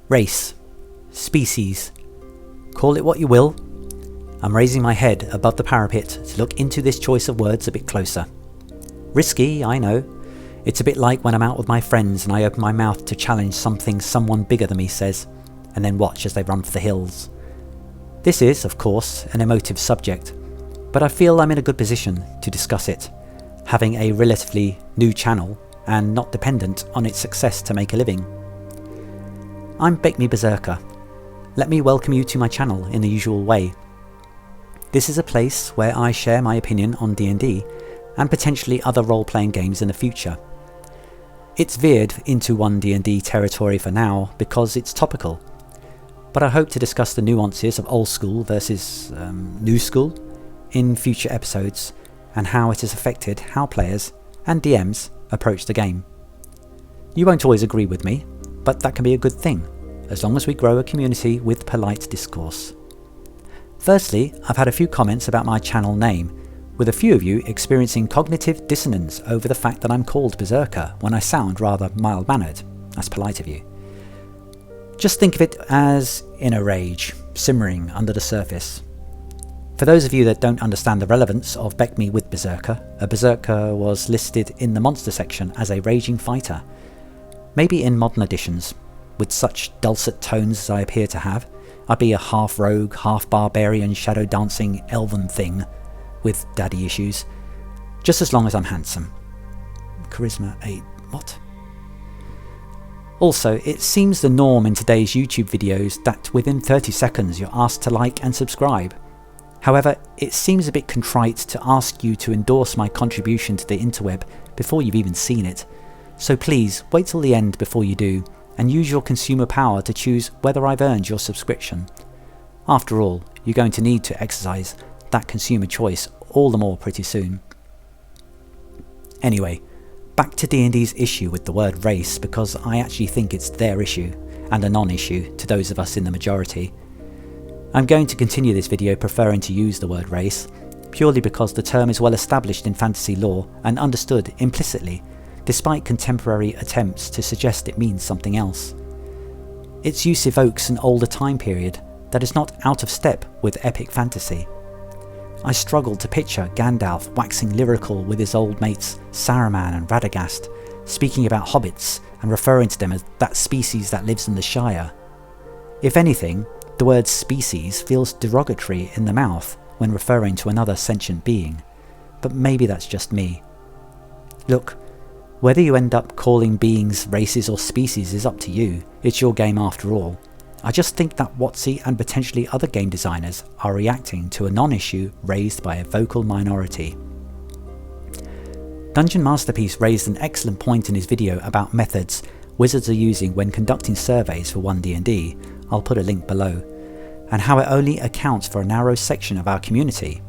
Race, species, call it what you will. I'm raising my head above the parapet to look into this choice of words a bit closer. Risky, I know. It's a bit like when I'm out with my friends and I open my mouth to challenge something someone bigger than me says, and then watch as they run for the hills. This is, of course, an emotive subject, but I feel I'm in a good position to discuss it, having a relatively new channel and not dependent on its success to make a living. I'm BECMI Berserker. Let me welcome you to my channel in the usual way. This is a place where I share my opinion on D&D and potentially other role-playing games in the future. It's veered into 1D&D territory for now because it's topical, but I hope to discuss the nuances of old school versus new school in future episodes and how it has affected how players and DMs approach the game. You won't always agree with me, but that can be a good thing, as long as we grow a community with polite discourse. Firstly, I've had a few comments about my channel name, with a few of you experiencing cognitive dissonance over the fact that I'm called Berserker when I sound rather mild-mannered. That's polite of you. Just think of it as inner rage, simmering under the surface. For those of you that don't understand the relevance of BECMI with Berserker, a Berserker was listed in the monster section as a raging fighter. Maybe in modern editions, with such dulcet tones as I appear to have, I'd be a half-rogue, half-barbarian, shadow-dancing elven thing with daddy issues, just as long as I'm handsome. Charisma 8, what? Also, it seems the norm in today's YouTube videos that within 30 seconds you're asked to like and subscribe. However, it seems a bit contrite to ask you to endorse my contribution to the interweb before you've even seen it. So please, wait till the end before you do, and use your consumer power to choose whether I've earned your subscription. After all, you're going to need to exercise that consumer choice all the more pretty soon. Anyway, back to D&D's issue with the word race, because I actually think it's their issue, and a non-issue to those of us in the majority. I'm going to continue this video preferring to use the word race, purely because the term is well established in fantasy lore and understood implicitly, despite contemporary attempts to suggest it means something else. Its use evokes an older time period that is not out of step with epic fantasy. I struggle to picture Gandalf waxing lyrical with his old mates Saruman and Radagast, speaking about hobbits and referring to them as that species that lives in the Shire. If anything, the word species feels derogatory in the mouth when referring to another sentient being, but maybe that's just me. Look, whether you end up calling beings races or species is up to you, it's your game after all. I just think that WotC and potentially other game designers are reacting to a non-issue raised by a vocal minority. Dungeon Masterpiece raised an excellent point in his video about methods wizards are using when conducting surveys for 1D&D, I'll put a link below, and how it only accounts for a narrow section of our community,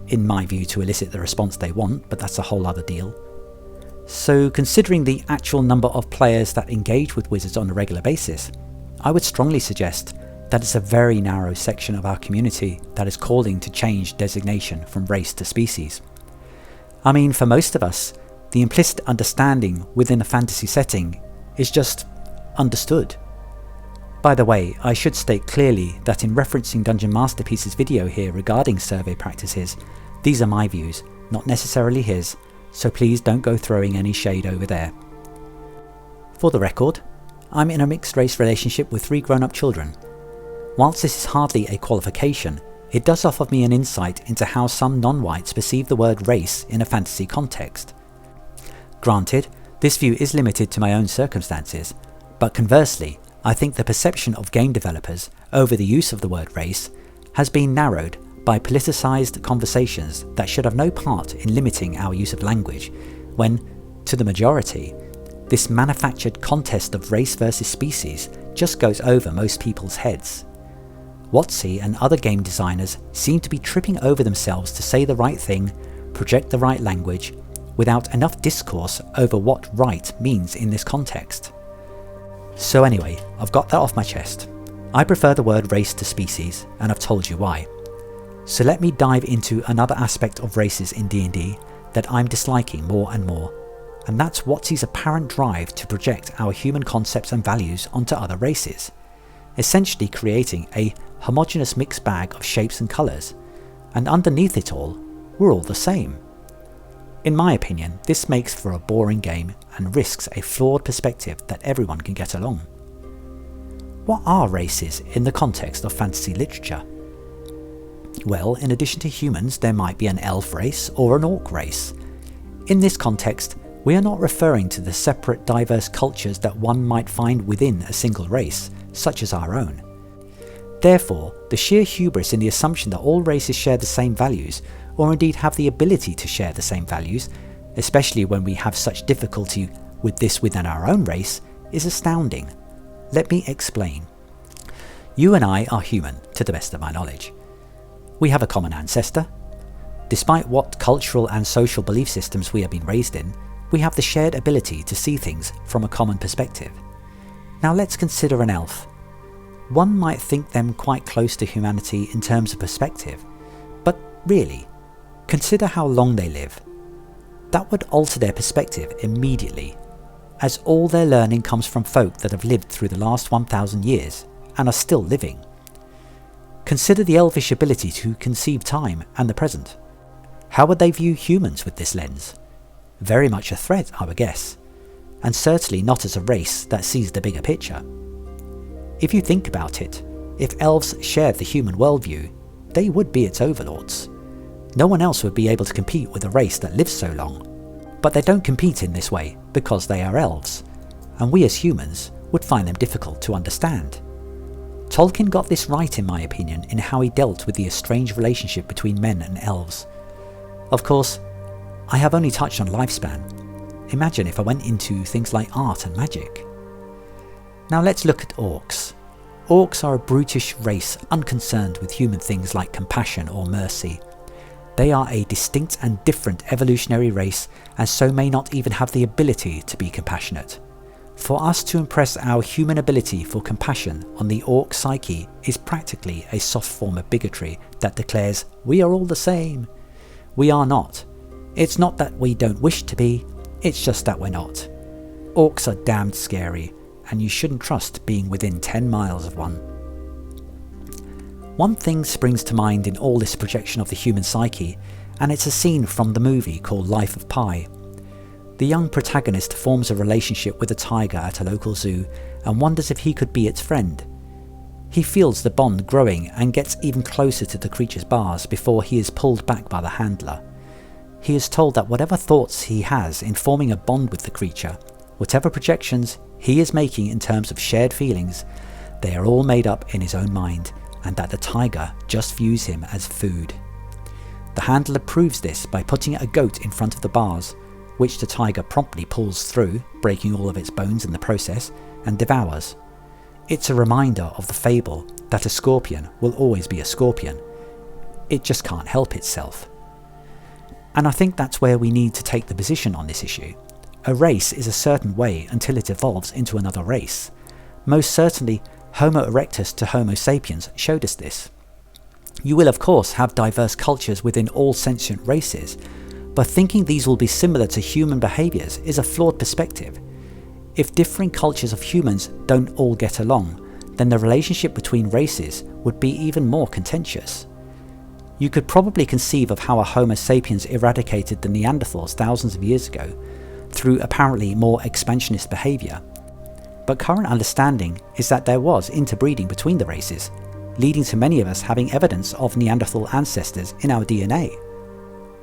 in my view to elicit the response they want, but that's a whole other deal. So considering the actual number of players that engage with wizards on a regular basis, I would strongly suggest that it's a very narrow section of our community that is calling to change designation from race to species. I mean, for most of us, the implicit understanding within a fantasy setting is just understood. By the way, I should state clearly that in referencing Dungeon Masterpiece's video here regarding survey practices, these are my views, not necessarily his, so please don't go throwing any shade over there. For the record, I'm in a mixed race relationship with 3 grown-up children. Whilst this is hardly a qualification, it does offer me an insight into how some non-whites perceive the word race in a fantasy context. Granted, this view is limited to my own circumstances, but conversely, I think the perception of game developers over the use of the word race has been narrowed by politicised conversations that should have no part in limiting our use of language, when, to the majority, this manufactured contest of race versus species just goes over most people's heads. WotC and other game designers seem to be tripping over themselves to say the right thing, project the right language, without enough discourse over what right means in this context. So anyway, I've got that off my chest. I prefer the word race to species, and I've told you why. So let me dive into another aspect of races in D&D that I'm disliking more and more, and that's WotC's apparent drive to project our human concepts and values onto other races. essentially creating a homogeneous mixed bag of shapes and colours, and underneath it all, we're all the same. In my opinion, this makes for a boring game and risks a flawed perspective that everyone can get along. What are races in the context of fantasy literature? Well, in addition to humans, there might be an elf race or an orc race. In this context, we are not referring to the separate diverse cultures that one might find within a single race, such as our own. Therefore, the sheer hubris in the assumption that all races share the same values, or indeed have the ability to share the same values, especially when we have such difficulty with this within our own race, is astounding. Let me explain. You and I are human, to the best of my knowledge. We have a common ancestor. Despite what cultural and social belief systems we have been raised in, we have the shared ability to see things from a common perspective. Now let's consider an elf. One might think them quite close to humanity in terms of perspective, but really, consider how long they live. That would alter their perspective immediately, as all their learning comes from folk that have lived through the last 1,000 years and are still living. Consider the elvish ability to conceive time and the present. How would they view humans with this lens? Very much a threat, I would guess, and certainly not as a race that sees the bigger picture. If you think about it, if elves shared the human worldview, they would be its overlords. No one else would be able to compete with a race that lives so long. But they don't compete in this way because they are elves, and we as humans would find them difficult to understand. Tolkien got this right, in my opinion, in how he dealt with the estranged relationship between men and elves. Of course, I have only touched on lifespan. Imagine if I went into things like art and magic. Now let's look at orcs. Orcs are a brutish race unconcerned with human things like compassion or mercy. They are a distinct and different evolutionary race, and so may not even have the ability to be compassionate. For us to impress our human ability for compassion on the orc psyche is practically a soft form of bigotry that declares we are all the same. We are not. It's not that we don't wish to be, it's just that we're not. Orcs are damned scary, and you shouldn't trust being within 10 miles of one. One thing springs to mind in all this projection of the human psyche, and it's a scene from the movie called Life of Pi. The young protagonist forms a relationship with a tiger at a local zoo and wonders if he could be its friend. He feels the bond growing and gets even closer to the creature's bars before he is pulled back by the handler. He is told that whatever thoughts he has in forming a bond with the creature, whatever projections he is making in terms of shared feelings, they are all made up in his own mind, and that the tiger just views him as food. The handler proves this by putting a goat in front of the bars, which the tiger promptly pulls through, breaking all of its bones in the process, and devours. It's a reminder of the fable that a scorpion will always be a scorpion. It just can't help itself. And I think that's where we need to take the position on this issue. A race is a certain way until it evolves into another race. Most certainly, Homo erectus to Homo sapiens showed us this. You will of course have diverse cultures within all sentient races, but thinking these will be similar to human behaviours is a flawed perspective. If differing cultures of humans don't all get along, then the relationship between races would be even more contentious. You could probably conceive of how a Homo sapiens eradicated the Neanderthals thousands of years ago, through apparently more expansionist behaviour. But current understanding is that there was interbreeding between the races, leading to many of us having evidence of Neanderthal ancestors in our DNA.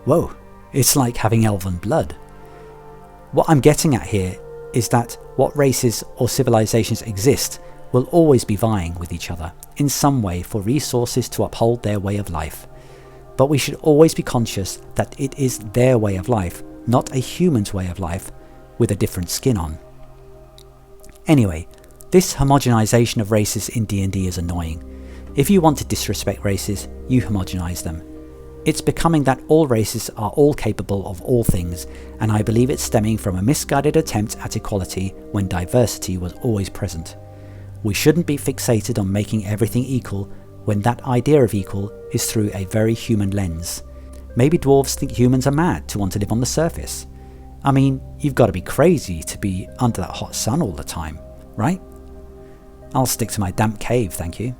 Whoa, it's like having elven blood. What I'm getting at here is that what races or civilizations exist will always be vying with each other in some way for resources to uphold their way of life. But we should always be conscious that it is their way of life, not a human's way of life, with a different skin on. Anyway, this homogenization of races in D&D is annoying. If you want to disrespect races, you homogenize them. It's becoming that all races are all capable of all things, and I believe it's stemming from a misguided attempt at equality when diversity was always present. We shouldn't be fixated on making everything equal when that idea of equal is through a very human lens. Maybe dwarves think humans are mad to want to live on the surface. I mean, you've got to be crazy to be under that hot sun all the time, right? I'll stick to my damp cave, thank you.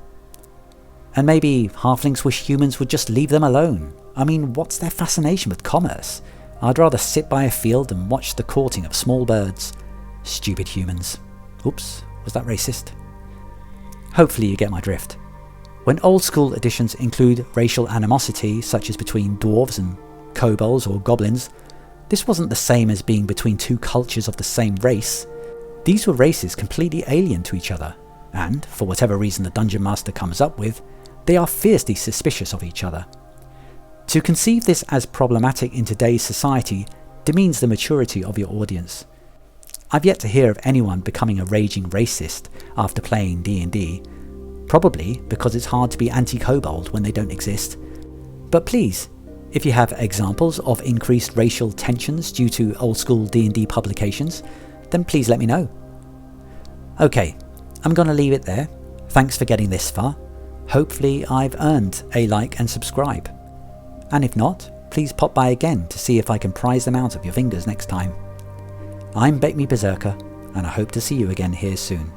And maybe halflings wish humans would just leave them alone. I mean, what's their fascination with commerce? I'd rather sit by a field and watch the courting of small birds. Stupid humans. Oops, was that racist? Hopefully you get my drift. When old school editions include racial animosity, such as between dwarves and kobolds or goblins, this wasn't the same as being between two cultures of the same race. These were races completely alien to each other, and, for whatever reason the Dungeon Master comes up with, they are fiercely suspicious of each other. To conceive this as problematic in today's society demeans the maturity of your audience. I've yet to hear of anyone becoming a raging racist after playing D&D, probably because it's hard to be anti-kobold when they don't exist. But please, if you have examples of increased racial tensions due to old school D&D publications, then please let me know. Okay, I'm gonna leave it there. Thanks for getting this far. Hopefully I've earned a like and subscribe. And if not, please pop by again to see if I can prise them out of your fingers next time. I'm Bekme Berserker, and I hope to see you again here soon.